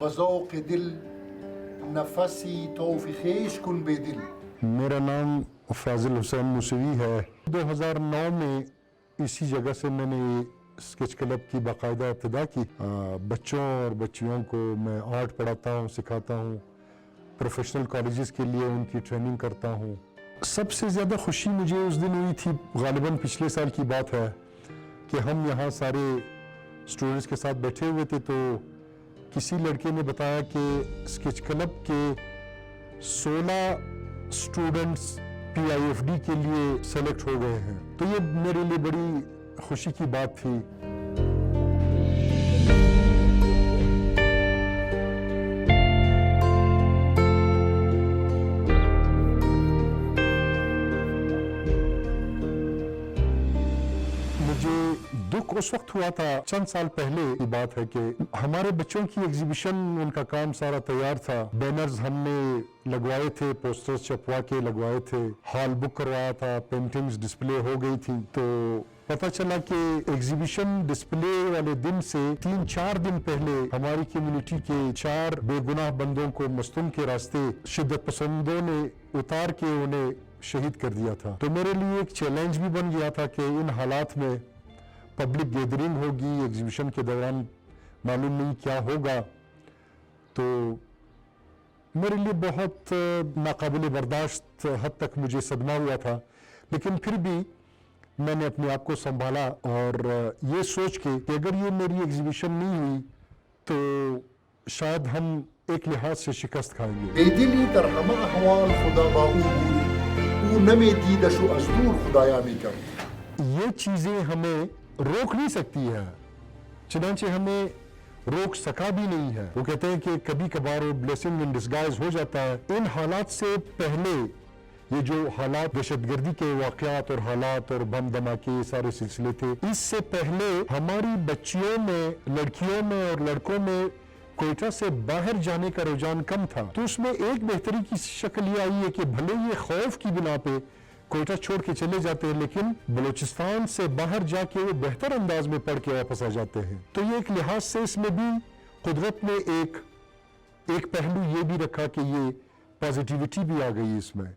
وذوق دل نفسی توفیخیش کن بے دل۔ میرا نام فاضل حسین موسوی ہے۔ 2009 میں اسی جگہ سے میں نے اسکیچ کلب کی باقاعدہ ابتدا کی۔ بچوں اور بچیوں کو میں آرٹ پڑھاتا ہوں، سکھاتا ہوں، پروفیشنل کالجز کے لیے ان کی ٹریننگ کرتا ہوں۔ سب سے زیادہ خوشی مجھے اس دن ہوئی تھی، غالباً پچھلے سال کی بات ہے، کہ ہم یہاں سارے اسٹوڈنٹس کے ساتھ بیٹھے ہوئے تھے، تو کسی لڑکے نے بتایا کہ اسکیچ کلب کے 16 students P I F D کے لیے سلیکٹ ہو گئے ہیں۔ تو یہ میرے لیے بڑی خوشی کی بات تھی۔ مجھے دکھ اس وقت ہوا تھا، چند سال پہلے کی بات ہے، کہ ہمارے بچوں کی ایگزیبیشن، ان کا کام سارا تیار تھا، بینرز ہم نے لگوائے تھے، پوسٹرز چھپوا کے لگوائے تھے، ہال بک کروایا تھا، پینٹنگز ڈسپلے ہو گئی تھی۔ تو پتہ چلا کہ ایگزیبیشن ڈسپلے والے دن سے 3-4 دن پہلے ہماری کمیونٹی کے 4 بے گناہ بندوں کو مستم کے راستے شدت پسندوں نے اتار کے انہیں شہید کر دیا تھا۔ تو میرے لیے ایک چیلنج بھی بن گیا تھا کہ ان حالات میں پبلک گیدرنگ ہوگی، ایگزیبیشن کے دوران معلوم نہیں کیا ہوگا، تو میرے لیے بہت ناقابل برداشت حد تک مجھے صدمہ ہوا تھا، لیکن پھر بھی میں نے اپنے آپ کو سنبھالا اور یہ سوچ کے کہ اگر یہ میری ایگزیبیشن نہیں ہوئی تو شاید ہم ایک لحاظ سے شکست کھائیں گے۔ بے دلی در همه احوال خدا با او بود، او نمی دیدش و از دور خدایا می کرد۔ یہ چیزیں ہمیں روک نہیں سکتی ہے، چنانچہ ہمیں روک سکا بھی نہیں ہے۔ وہ کہتے ہیں کہ کبھی کبھار وہ بلیسنگ ان ڈسگائز ہو جاتا ہے۔ ان حالات سے پہلے یہ جو حالات، دہشت گردی کے واقعات اور حالات اور بم دھماکے، یہ سارے سلسلے تھے، اس سے پہلے ہماری بچیوں میں، لڑکیوں میں اور لڑکوں میں کوئٹہ سے باہر جانے کا رجحان کم تھا۔ تو اس میں ایک بہتری کی شکل یہ آئی ہے کہ بھلے یہ خوف کی بنا پہ کوئٹہ چھوڑ کے چلے جاتے ہیں، لیکن بلوچستان سے باہر جا کے وہ بہتر انداز میں پڑھ کے واپس آ جاتے ہیں۔ تو یہ ایک لحاظ سے اس میں بھی قدرت نے ایک پہلو یہ بھی رکھا کہ یہ پازیٹیوٹی بھی آ گئی اس میں۔